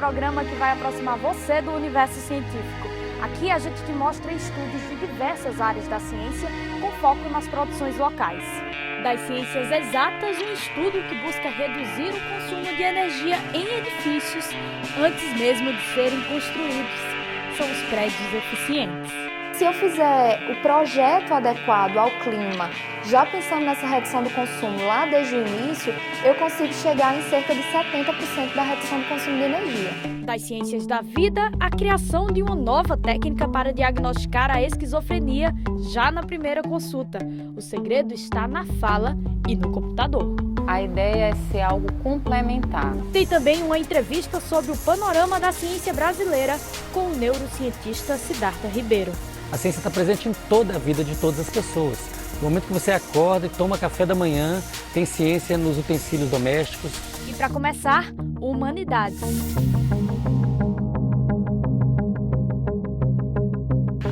programa que vai aproximar você do universo científico. Aqui a gente te mostra estudos de diversas áreas da ciência com foco nas produções locais. Das ciências exatas, um estudo que busca reduzir o consumo de energia em edifícios antes mesmo de serem construídos. São os prédios eficientes. Se eu fizer o projeto adequado ao clima, já pensando nessa redução do consumo lá desde o início, eu consigo chegar em cerca de 70% da redução do consumo de energia. Das ciências da vida, a criação de uma nova técnica para diagnosticar a esquizofrenia já na primeira consulta. O segredo está na fala e no computador. A ideia é ser algo complementar. Tem também uma entrevista sobre o panorama da ciência brasileira com o neurocientista Siddhartha Ribeiro. A ciência está presente em toda a vida de todas as pessoas. No momento que você acorda e toma café da manhã, tem ciência nos utensílios domésticos. E para começar, humanidades.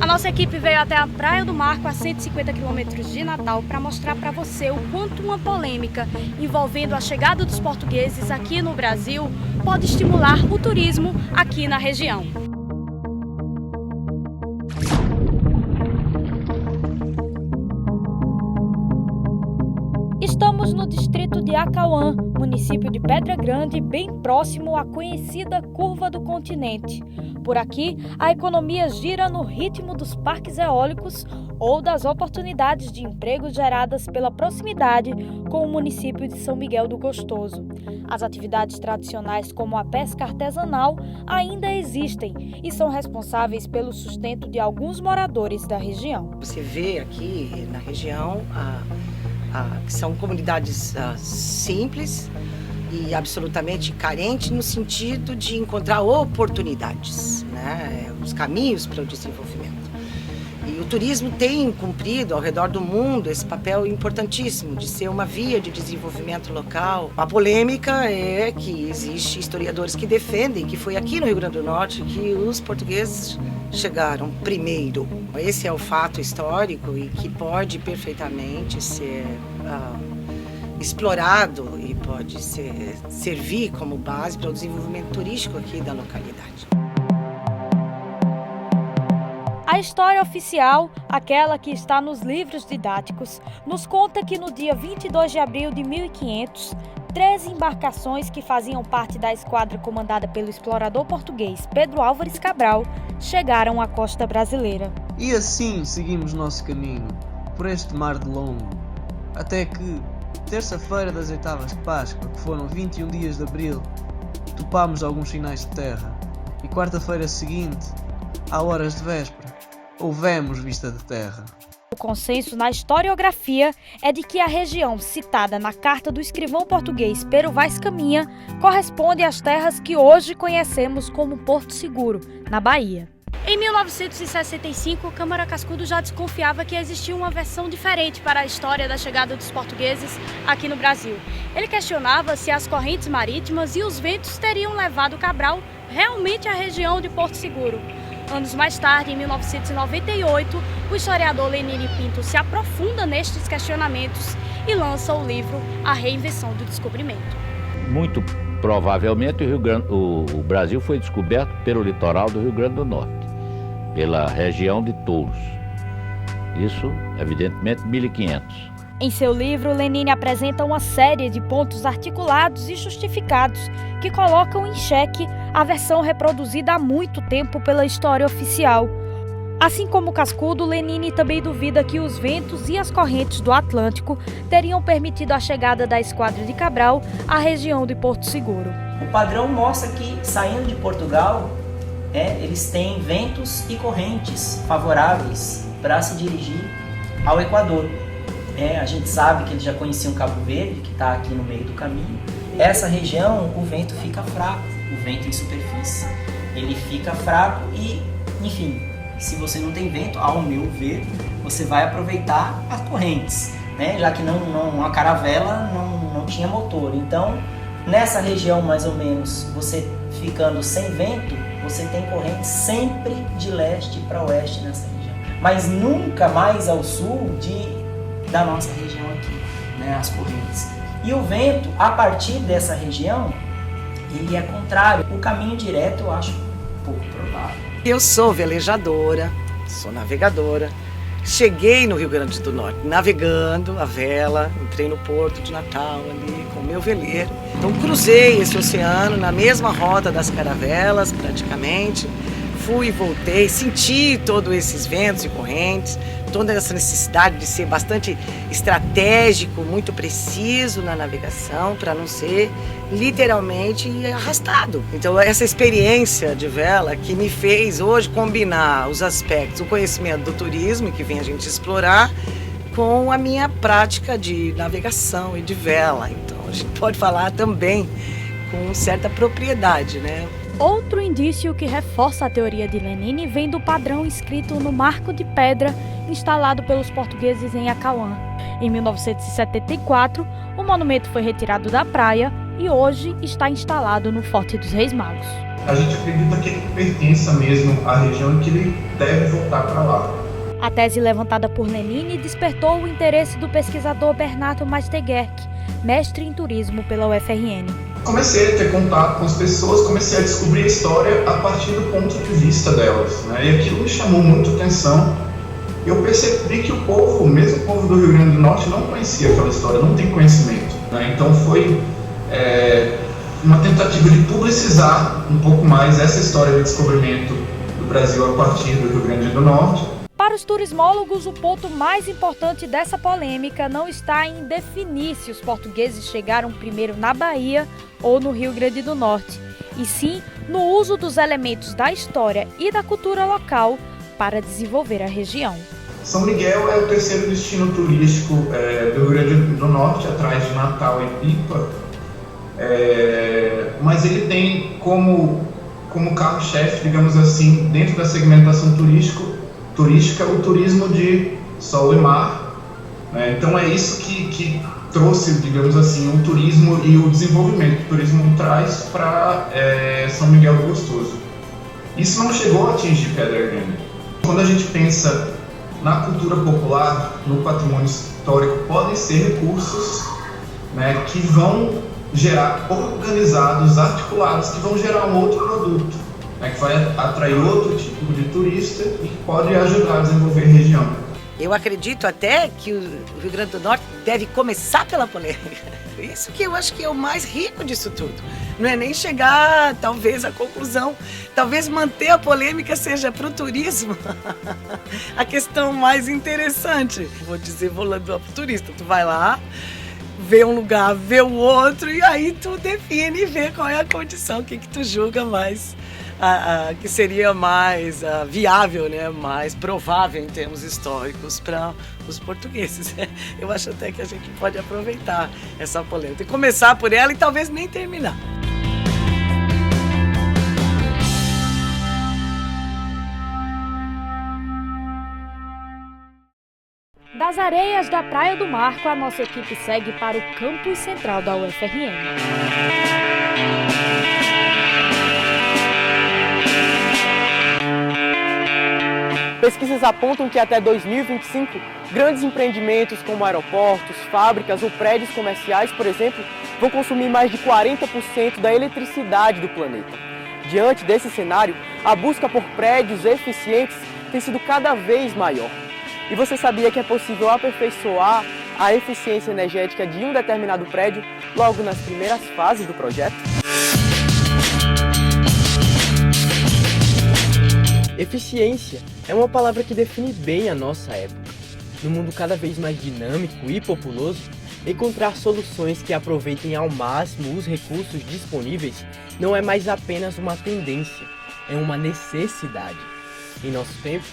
A nossa equipe veio até a Praia do Marco, a 150 quilômetros de Natal, para mostrar para você o quanto uma polêmica envolvendo a chegada dos portugueses aqui no Brasil pode estimular o turismo aqui na região. Estamos no distrito de Acauã, município de Pedra Grande, bem próximo à conhecida Curva do Continente. Por aqui, a economia gira no ritmo dos parques eólicos ou das oportunidades de emprego geradas pela proximidade com o município de São Miguel do Gostoso. As atividades tradicionais como a pesca artesanal ainda existem e são responsáveis pelo sustento de alguns moradores da região. Você vê aqui na região que são comunidades simples e absolutamente carentes no sentido de encontrar oportunidades, né? Os caminhos para o desenvolvimento. E o turismo tem cumprido ao redor do mundo esse papel importantíssimo de ser uma via de desenvolvimento local. A polêmica é que existe historiadores que defendem que foi aqui no Rio Grande do Norte que os portugueses chegaram primeiro. Esse é o fato histórico e que pode perfeitamente ser explorado e pode servir como base para o desenvolvimento turístico aqui da localidade. A história oficial, aquela que está nos livros didáticos, nos conta que no dia 22 de abril de 1500, 13 embarcações que faziam parte da esquadra comandada pelo explorador português Pedro Álvares Cabral chegaram à costa brasileira. E assim seguimos nosso caminho, por este mar de longo, até que, terça-feira das oitavas de Páscoa, que foram 21 dias de abril, topámos alguns sinais de terra, e quarta-feira seguinte, a horas de véspera, houvemos vista de terra. O consenso na historiografia é de que a região citada na carta do escrivão português Pero Vaz Caminha corresponde às terras que hoje conhecemos como Porto Seguro, na Bahia. Em 1965, Câmara Cascudo já desconfiava que existia uma versão diferente para a história da chegada dos portugueses aqui no Brasil. Ele questionava se as correntes marítimas e os ventos teriam levado Cabral realmente à região de Porto Seguro. Anos mais tarde, em 1998, o historiador Lenine Pinto se aprofunda nestes questionamentos e lança o livro A Reinvenção do Descobrimento. Muito provavelmente o Brasil foi descoberto pelo litoral do Rio Grande do Norte, pela região de Touros. Isso, evidentemente, 1500. Em seu livro, Lenine apresenta uma série de pontos articulados e justificados que colocam em xeque a versão reproduzida há muito tempo pela história oficial. Assim como Cascudo, Lenine também duvida que os ventos e as correntes do Atlântico teriam permitido a chegada da esquadra de Cabral à região de Porto Seguro. O padrão mostra que, saindo de Portugal, eles têm ventos e correntes favoráveis para se dirigir ao Equador. A gente sabe que eles já conheciam Cabo Verde, que está aqui no meio do caminho. Essa região, o vento fica fraco, o vento em superfície, ele fica fraco e, enfim, se você não tem vento, ao meu ver, você vai aproveitar as correntes, né? Já que a caravela não tinha motor. Então, nessa região mais ou menos, você ficando sem vento, você tem correntes sempre de leste para oeste nessa região, mas nunca mais ao sul da nossa região aqui, né, as correntes. E o vento, a partir dessa região, ele é contrário. O caminho direto eu acho pouco provável. Eu sou velejadora, sou navegadora. Cheguei no Rio Grande do Norte navegando a vela, entrei no Porto de Natal ali com o meu veleiro. Então cruzei esse oceano na mesma rota das caravelas praticamente. Fui e voltei, senti todos esses ventos e correntes, toda essa necessidade de ser bastante estratégico, muito preciso na navegação, para não ser literalmente arrastado. Então essa experiência de vela que me fez hoje combinar os aspectos, o conhecimento do turismo que vem a gente explorar, com a minha prática de navegação e de vela. Então a gente pode falar também com certa propriedade, né? Outro indício que reforça a teoria de Lenine vem do padrão inscrito no marco de pedra instalado pelos portugueses em Acauã. Em 1974, o monumento foi retirado da praia e hoje está instalado no Forte dos Reis Magos. A gente acredita que ele pertence mesmo à região e que ele deve voltar para lá. A tese levantada por Lenine despertou o interesse do pesquisador Bernardo Masteguerk, mestre em turismo pela UFRN. Comecei a ter contato com as pessoas, comecei a descobrir a história a partir do ponto de vista delas, né? E aquilo me chamou muito atenção. Eu percebi que o povo, mesmo o povo do Rio Grande do Norte, não conhecia aquela história, não tem conhecimento, né? Então foi uma tentativa de publicizar um pouco mais essa história de descobrimento do Brasil a partir do Rio Grande do Norte. Para os turismólogos, o ponto mais importante dessa polêmica não está em definir se os portugueses chegaram primeiro na Bahia ou no Rio Grande do Norte, e sim no uso dos elementos da história e da cultura local para desenvolver a região. São Miguel é o terceiro destino turístico do Rio Grande do Norte, atrás de Natal e Pipa, mas ele tem como carro-chefe, digamos assim, dentro da segmentação turística, o turismo de sol e mar, né? Então é isso que trouxe, digamos assim, o turismo e o desenvolvimento que o turismo traz para São Miguel do Gostoso. Isso não chegou a atingir Pedra Grande. Quando a gente pensa na cultura popular, no patrimônio histórico, podem ser recursos, né, que vão gerar, organizados, articulados, que vão gerar um outro produto, né, que vai atrair outro tipo de turista e que pode ajudar a desenvolver a região. Eu acredito até que o Rio Grande do Norte deve começar pela polêmica. Isso que eu acho que é o mais rico disso tudo. Não é nem chegar, talvez, à conclusão. Talvez manter a polêmica seja para o turismo a questão mais interessante. Vou dizer, vou lá pro turista. Tu vai lá, vê um lugar, vê o outro, e aí tu define e vê qual é a condição, o que tu julga mais. Que seria mais viável, né? Mais provável em termos históricos para os portugueses. Eu acho até que a gente pode aproveitar essa polêmica e começar por ela e talvez nem terminar. Das areias da Praia do Marco, a nossa equipe segue para o campus central da UFRN. Pesquisas apontam que até 2025, grandes empreendimentos como aeroportos, fábricas ou prédios comerciais, por exemplo, vão consumir mais de 40% da eletricidade do planeta. Diante desse cenário, a busca por prédios eficientes tem sido cada vez maior. E você sabia que é possível aperfeiçoar a eficiência energética de um determinado prédio logo nas primeiras fases do projeto? Eficiência é uma palavra que define bem a nossa época. No mundo cada vez mais dinâmico e populoso, encontrar soluções que aproveitem ao máximo os recursos disponíveis não é mais apenas uma tendência, é uma necessidade. Em nosso tempo,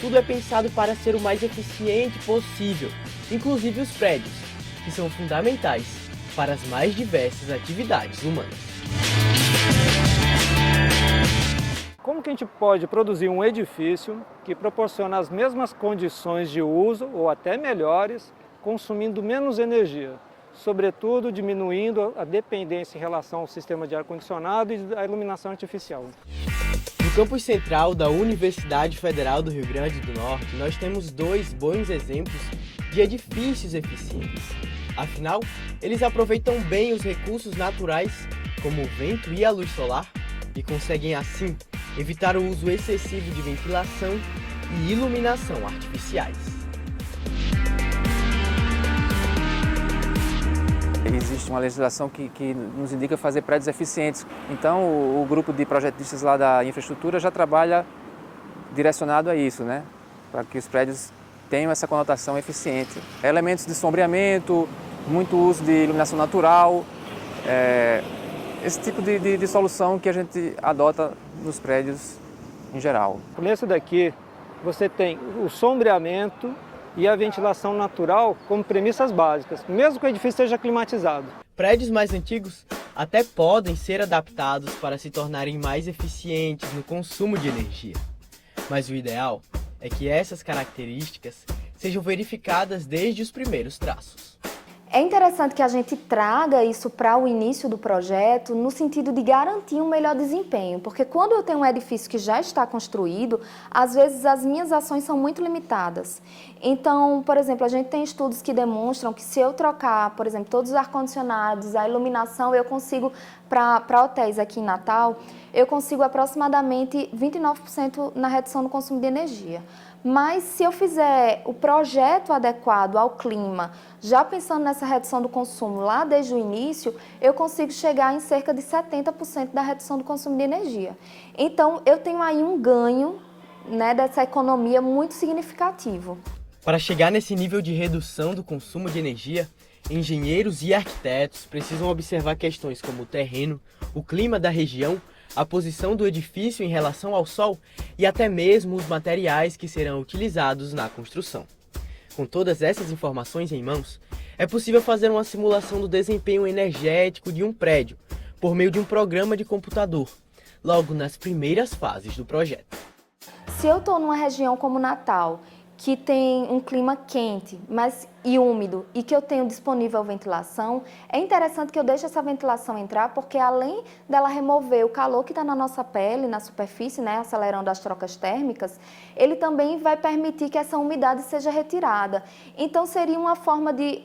tudo é pensado para ser o mais eficiente possível, inclusive os prédios, que são fundamentais para as mais diversas atividades humanas. Como que a gente pode produzir um edifício que proporciona as mesmas condições de uso, ou até melhores, consumindo menos energia, sobretudo diminuindo a dependência em relação ao sistema de ar-condicionado e à iluminação artificial? No campus central da Universidade Federal do Rio Grande do Norte, nós temos dois bons exemplos de edifícios eficientes. Afinal, eles aproveitam bem os recursos naturais como o vento e a luz solar, e conseguem assim evitar o uso excessivo de ventilação e iluminação artificiais. Existe uma legislação que nos indica fazer prédios eficientes. Então, o grupo de projetistas lá da infraestrutura já trabalha direcionado a isso, né? Para que os prédios tenham essa conotação eficiente. Elementos de sombreamento, muito uso de iluminação natural, esse tipo de solução que a gente adota nos prédios em geral. Nesse daqui, você tem o sombreamento e a ventilação natural como premissas básicas, mesmo que o edifício seja climatizado. Prédios mais antigos até podem ser adaptados para se tornarem mais eficientes no consumo de energia. Mas o ideal é que essas características sejam verificadas desde os primeiros traços. É interessante que a gente traga isso para o início do projeto no sentido de garantir um melhor desempenho, porque quando eu tenho um edifício que já está construído, às vezes as minhas ações são muito limitadas. Então, por exemplo, a gente tem estudos que demonstram que se eu trocar, por exemplo, todos os ar-condicionados, a iluminação, eu consigo, para hotéis aqui em Natal, eu consigo aproximadamente 29% na redução do consumo de energia. Mas se eu fizer o projeto adequado ao clima, já pensando nessa redução do consumo lá desde o início, eu consigo chegar em cerca de 70% da redução do consumo de energia. Então, eu tenho aí um ganho, né, dessa economia muito significativo. Para chegar nesse nível de redução do consumo de energia, engenheiros e arquitetos precisam observar questões como o terreno, o clima da região, a posição do edifício em relação ao sol e até mesmo os materiais que serão utilizados na construção. Com todas essas informações em mãos, é possível fazer uma simulação do desempenho energético de um prédio por meio de um programa de computador, logo nas primeiras fases do projeto. Se eu estou numa região como Natal, que tem um clima quente e úmido e que eu tenho disponível ventilação, é interessante que eu deixe essa ventilação entrar, porque além dela remover o calor que está na nossa pele, na superfície, né, acelerando as trocas térmicas, ele também vai permitir que essa umidade seja retirada. Então seria uma forma de,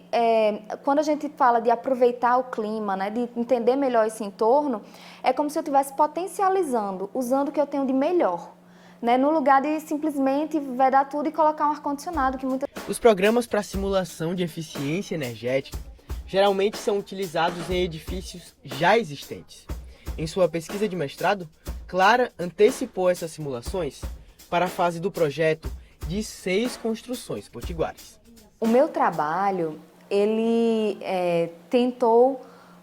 quando a gente fala de aproveitar o clima, né, de entender melhor esse entorno, é como se eu estivesse potencializando, usando o que eu tenho de melhor. Né, no lugar de simplesmente vedar tudo e colocar um ar-condicionado. Os programas para simulação de eficiência energética geralmente são utilizados em edifícios já existentes. Em sua pesquisa de mestrado, Clara antecipou essas simulações para a fase do projeto de 6 construções potiguares. O meu trabalho, ele tentou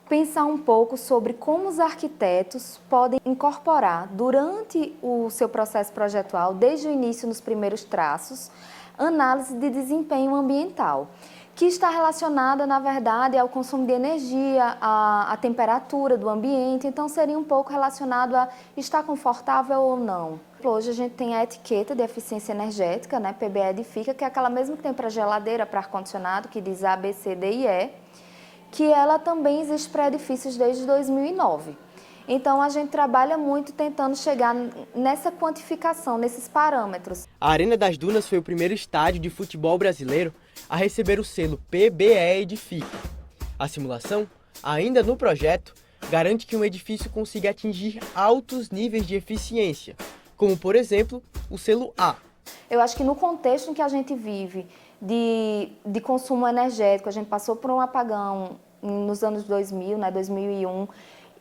pensar um pouco sobre como os arquitetos podem incorporar durante o seu processo projetual, desde o início nos primeiros traços, análise de desempenho ambiental, que está relacionada, na verdade, ao consumo de energia, à temperatura do ambiente, então seria um pouco relacionado a estar confortável ou não. Hoje a gente tem a etiqueta de eficiência energética, né, PBE Edifica, que é aquela mesma que tem para geladeira, para ar-condicionado, que diz A, B, C, D e E, que ela também existe para edifícios desde 2009. Então, a gente trabalha muito tentando chegar nessa quantificação, nesses parâmetros. A Arena das Dunas foi o primeiro estádio de futebol brasileiro a receber o selo PBE Edifica. A simulação, ainda no projeto, garante que um edifício consiga atingir altos níveis de eficiência, como, por exemplo, o selo A. Eu acho que no contexto em que a gente vive, de consumo energético, a gente passou por um apagão nos anos 2000, né, 2001,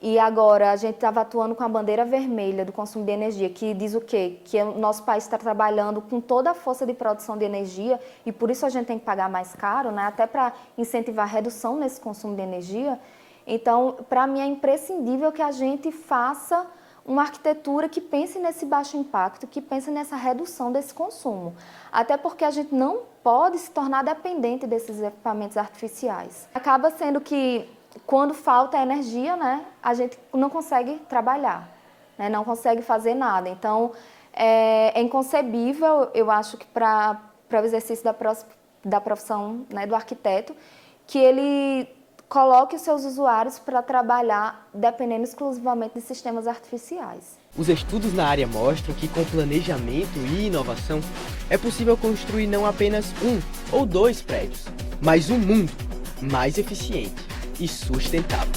e agora a gente estava atuando com a bandeira vermelha do consumo de energia, que diz o quê? Que o nosso país está trabalhando com toda a força de produção de energia e por isso a gente tem que pagar mais caro, né, até para incentivar a redução nesse consumo de energia. Então, para mim é imprescindível que a gente faça uma arquitetura que pense nesse baixo impacto, que pense nessa redução desse consumo. Até porque a gente não pode se tornar dependente desses equipamentos artificiais. Acaba sendo que, quando falta energia, né, a gente não consegue trabalhar, né, não consegue fazer nada. Então, é inconcebível, eu acho que para o exercício da profissão, né, do arquiteto, que ele coloque os seus usuários para trabalhar dependendo exclusivamente de sistemas artificiais. Os estudos na área mostram que com planejamento e inovação é possível construir não apenas 1 ou 2 prédios, mas um mundo mais eficiente e sustentável.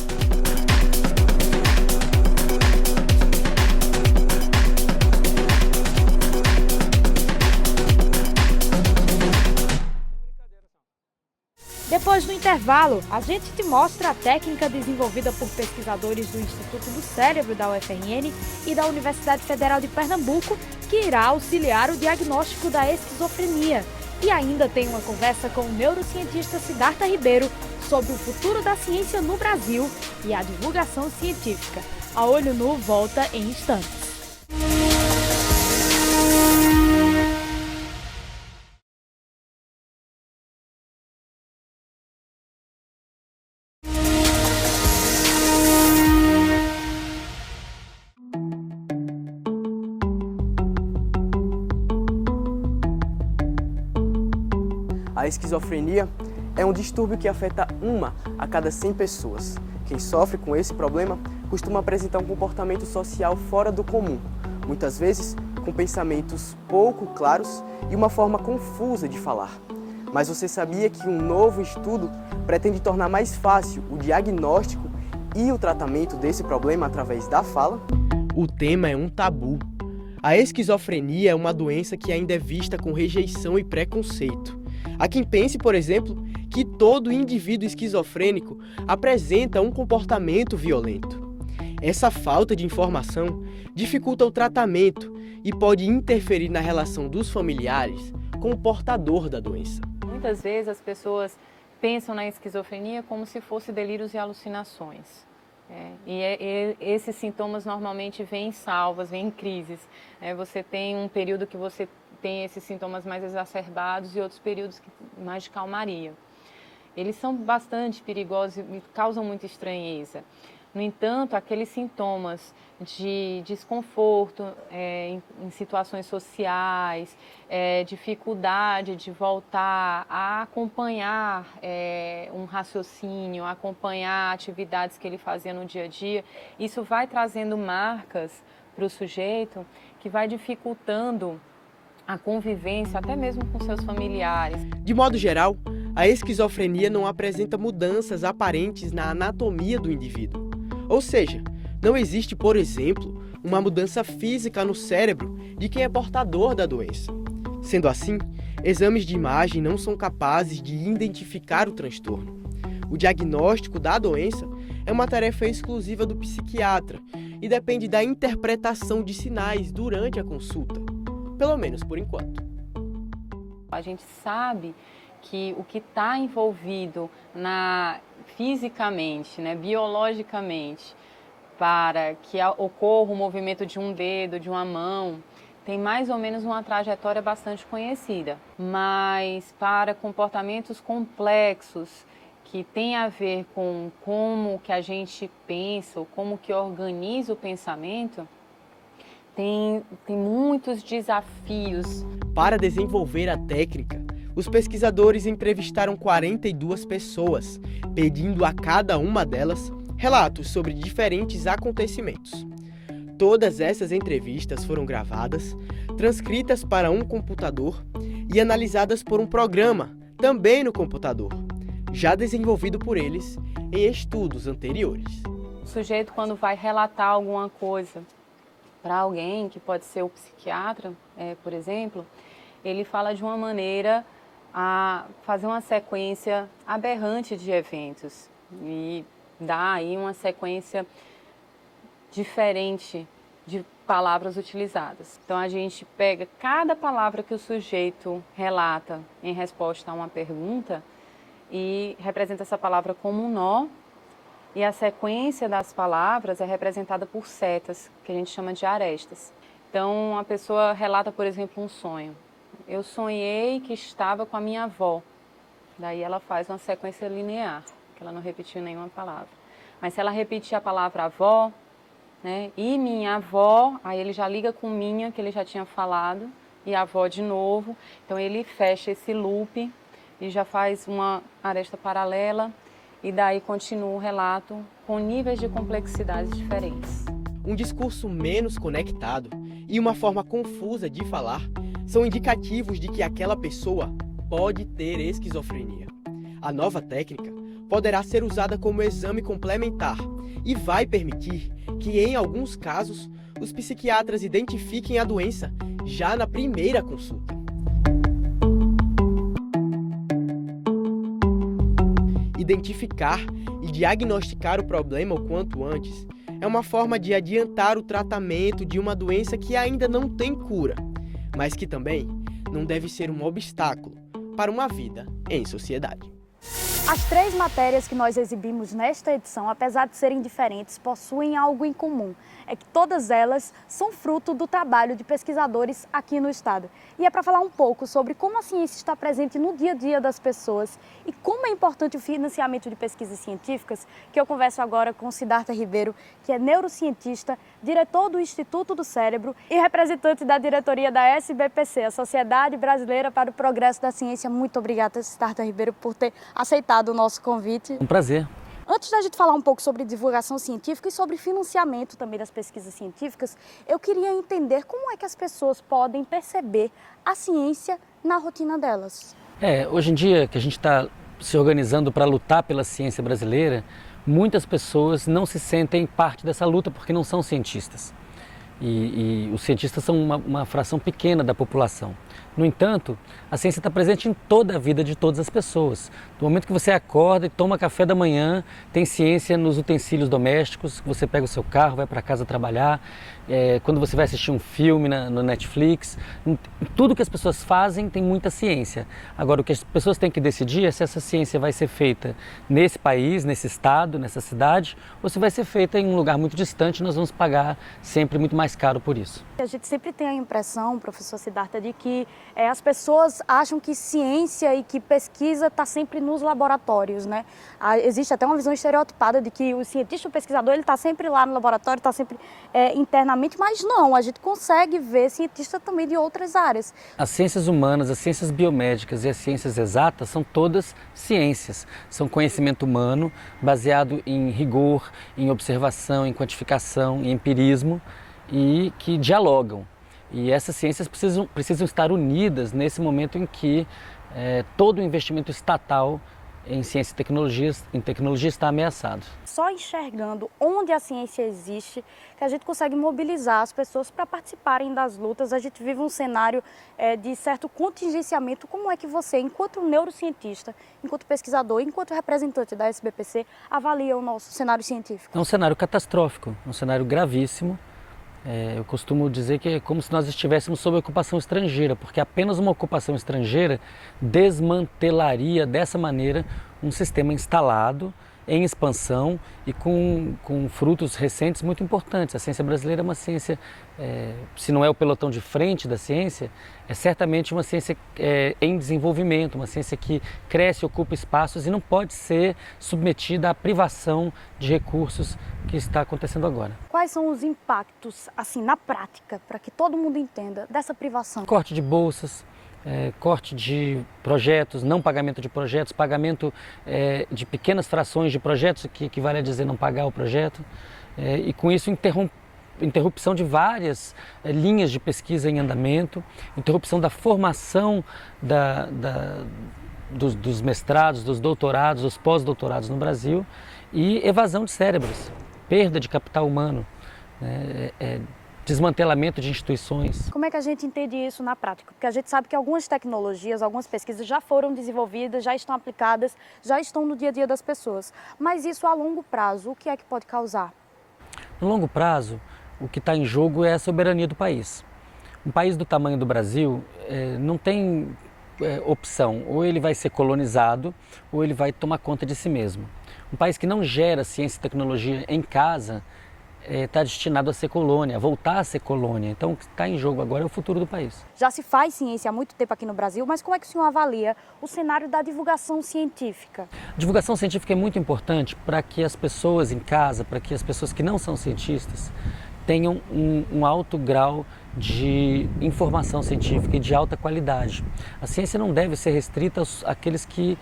depois do intervalo, a gente te mostra a técnica desenvolvida por pesquisadores do Instituto do Cérebro da UFRN e da Universidade Federal de Pernambuco, que irá auxiliar o diagnóstico da esquizofrenia. E ainda tem uma conversa com o neurocientista Siddhartha Ribeiro sobre o futuro da ciência no Brasil e a divulgação científica. A Olho Nu volta em instantes. A esquizofrenia é um distúrbio que afeta 1 a cada 100 pessoas. Quem sofre com esse problema costuma apresentar um comportamento social fora do comum, muitas vezes com pensamentos pouco claros e uma forma confusa de falar. Mas você sabia que um novo estudo pretende tornar mais fácil o diagnóstico e o tratamento desse problema através da fala? O tema é um tabu. A esquizofrenia é uma doença que ainda é vista com rejeição e preconceito. Há quem pense, por exemplo, que todo indivíduo esquizofrênico apresenta um comportamento violento. Essa falta de informação dificulta o tratamento e pode interferir na relação dos familiares com o portador da doença. Muitas vezes as pessoas pensam na esquizofrenia como se fosse delírios e alucinações. Esses sintomas normalmente vêm em salvas, vêm em crises. Você tem um período que você tem esses sintomas mais exacerbados e outros períodos mais de calmaria. Eles são bastante perigosos e causam muita estranheza. No entanto, aqueles sintomas de desconforto em situações sociais, dificuldade de voltar a acompanhar um raciocínio, acompanhar atividades que ele fazia no dia a dia, isso vai trazendo marcas para o sujeito que vai dificultando a convivência até mesmo com seus familiares. De modo geral, a esquizofrenia não apresenta mudanças aparentes na anatomia do indivíduo. Ou seja, não existe, por exemplo, uma mudança física no cérebro de quem é portador da doença. Sendo assim, exames de imagem não são capazes de identificar o transtorno. O diagnóstico da doença é uma tarefa exclusiva do psiquiatra e depende da interpretação de sinais durante a consulta, pelo menos por enquanto. A gente sabe que o que está envolvido fisicamente, biologicamente, para que ocorra o movimento de um dedo, de uma mão, tem mais ou menos uma trajetória bastante conhecida. Mas para comportamentos complexos, que tem a ver com como que a gente pensa, ou como que organiza o pensamento, tem muitos desafios. Para desenvolver a técnica, os pesquisadores entrevistaram 42 pessoas, pedindo a cada uma delas relatos sobre diferentes acontecimentos. Todas essas entrevistas foram gravadas, transcritas para um computador e analisadas por um programa, também no computador, já desenvolvido por eles em estudos anteriores. O sujeito, quando vai relatar alguma coisa para alguém, que pode ser o psiquiatra, por exemplo, ele fala de uma maneira a fazer uma sequência aberrante de eventos e dá aí uma sequência diferente de palavras utilizadas. Então a gente pega cada palavra que o sujeito relata em resposta a uma pergunta e representa essa palavra como um nó, e a sequência das palavras é representada por setas, que a gente chama de arestas. Então a pessoa relata, por exemplo, um sonho. Eu sonhei que estava com a minha avó. Daí ela faz uma sequência linear, que ela não repetiu nenhuma palavra. Mas se ela repetir a palavra avó, e minha avó, aí ele já liga com minha, que ele já tinha falado, e avó de novo. Então ele fecha esse loop e já faz uma aresta paralela, e daí continua o relato com níveis de complexidade diferentes. Um discurso menos conectado e uma forma confusa de falar são indicativos de que aquela pessoa pode ter esquizofrenia. A nova técnica poderá ser usada como exame complementar e vai permitir que, em alguns casos, os psiquiatras identifiquem a doença já na primeira consulta. identificar e diagnosticar o problema o quanto antes é uma forma de adiantar o tratamento de uma doença que ainda não tem cura, mas que também não deve ser um obstáculo para uma vida em sociedade. As 3 matérias que nós exibimos nesta edição, apesar de serem diferentes, possuem algo em comum. É que todas elas são fruto do trabalho de pesquisadores aqui no estado. E é para falar um pouco sobre como a ciência está presente no dia a dia das pessoas e como é importante o financiamento de pesquisas científicas que eu converso agora com Siddhartha Ribeiro, que é neurocientista, diretor do Instituto do Cérebro e representante da diretoria da SBPC, a Sociedade Brasileira para o Progresso da Ciência. Muito obrigada, Siddhartha Ribeiro, por ter aceitado o nosso convite. Um prazer. Antes da gente falar um pouco sobre divulgação científica e sobre financiamento também das pesquisas científicas, eu queria entender como é que as pessoas podem perceber a ciência na rotina delas. Hoje em dia que a gente está se organizando para lutar pela ciência brasileira, muitas pessoas não se sentem parte dessa luta porque não são cientistas. E os cientistas são uma fração pequena da população. No entanto, a ciência está presente em toda a vida de todas as pessoas. Do momento que você acorda e toma café da manhã, tem ciência nos utensílios domésticos, você pega o seu carro, vai para casa trabalhar, quando você vai assistir um filme no Netflix, tudo que as pessoas fazem tem muita ciência. Agora, o que as pessoas têm que decidir é se essa ciência vai ser feita nesse país, nesse estado, nessa cidade, ou se vai ser feita em um lugar muito distante e nós vamos pagar sempre muito mais caro por isso. A gente sempre tem a impressão, professor Siddhartha, de que as pessoas acham que ciência e que pesquisa está sempre nos laboratórios, né? Existe até uma visão estereotipada de que o cientista, o pesquisador, ele está sempre lá no laboratório, está sempre internamente, mas não, a gente consegue ver cientistas também de outras áreas. As ciências humanas, as ciências biomédicas e as ciências exatas são todas ciências. São conhecimento humano baseado em rigor, em observação, em quantificação, em empirismo e que dialogam. E essas ciências precisam estar unidas nesse momento em que todo o investimento estatal em ciência e tecnologia está ameaçado. Só enxergando onde a ciência existe, que a gente consegue mobilizar as pessoas para participarem das lutas. A gente vive um cenário de certo contingenciamento. Como é que você, enquanto neurocientista, enquanto pesquisador, enquanto representante da SBPC, avalia o nosso cenário científico? É um cenário catastrófico, um cenário gravíssimo. Eu costumo dizer que é como se nós estivéssemos sob ocupação estrangeira, porque apenas uma ocupação estrangeira desmantelaria dessa maneira um sistema instalado, em expansão e com frutos recentes muito importantes. A ciência brasileira é uma ciência, se não é o pelotão de frente da ciência, é certamente uma ciência em desenvolvimento, uma ciência que cresce, ocupa espaços e não pode ser submetida à privação de recursos que está acontecendo agora. Quais são os impactos, assim, na prática, para que todo mundo entenda, dessa privação? Corte de bolsas, corte de projetos, não pagamento de projetos, pagamento de pequenas frações de projetos, que equivale a dizer não pagar o projeto, e com isso interrupção de várias linhas de pesquisa em andamento, interrupção da formação dos mestrados, dos doutorados, dos pós-doutorados no Brasil e evasão de cérebros, perda de capital humano, desmantelamento de instituições. Como é que a gente entende isso na prática? Porque a gente sabe que algumas tecnologias, algumas pesquisas já foram desenvolvidas, já estão aplicadas, já estão no dia a dia das pessoas. Mas isso a longo prazo, o que é que pode causar? No longo prazo, o que está em jogo é a soberania do país. Um país do tamanho do Brasil não tem opção, ou ele vai ser colonizado ou ele vai tomar conta de si mesmo. Um país que não gera ciência e tecnologia em casa está destinado a ser colônia, a voltar a ser colônia. Então o que está em jogo agora é o futuro do país. Já se faz ciência há muito tempo aqui no Brasil, mas como é que o senhor avalia o cenário da divulgação científica? A divulgação científica é muito importante para que as pessoas em casa, para que as pessoas que não são cientistas tenham um alto grau de informação científica e de alta qualidade. A ciência não deve ser restrita àqueles que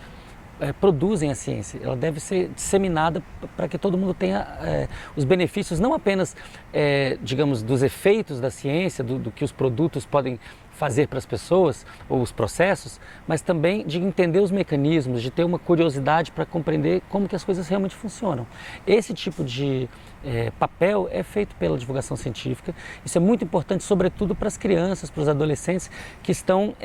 produzem a ciência, ela deve ser disseminada para que todo mundo tenha os benefícios, não apenas, digamos, dos efeitos da ciência, do que os produtos podem fazer para as pessoas, ou os processos, mas também de entender os mecanismos, de ter uma curiosidade para compreender como que as coisas realmente funcionam. Esse tipo de papel é feito pela divulgação científica. Isso é muito importante, sobretudo para as crianças, para os adolescentes que estão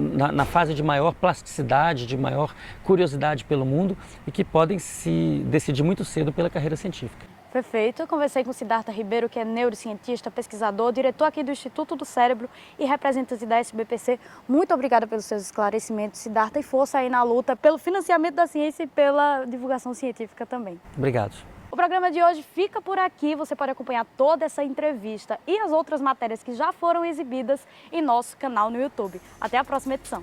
na fase de maior plasticidade, de maior curiosidade pelo mundo e que podem se decidir muito cedo pela carreira científica. Perfeito. Eu conversei com Siddhartha Ribeiro, que é neurocientista, pesquisador, diretor aqui do Instituto do Cérebro e representante da SBPC. Muito obrigada pelos seus esclarecimentos, Siddhartha, e força aí na luta pelo financiamento da ciência e pela divulgação científica também. Obrigado. O programa de hoje fica por aqui. Você pode acompanhar toda essa entrevista e as outras matérias que já foram exibidas em nosso canal no YouTube. Até a próxima edição.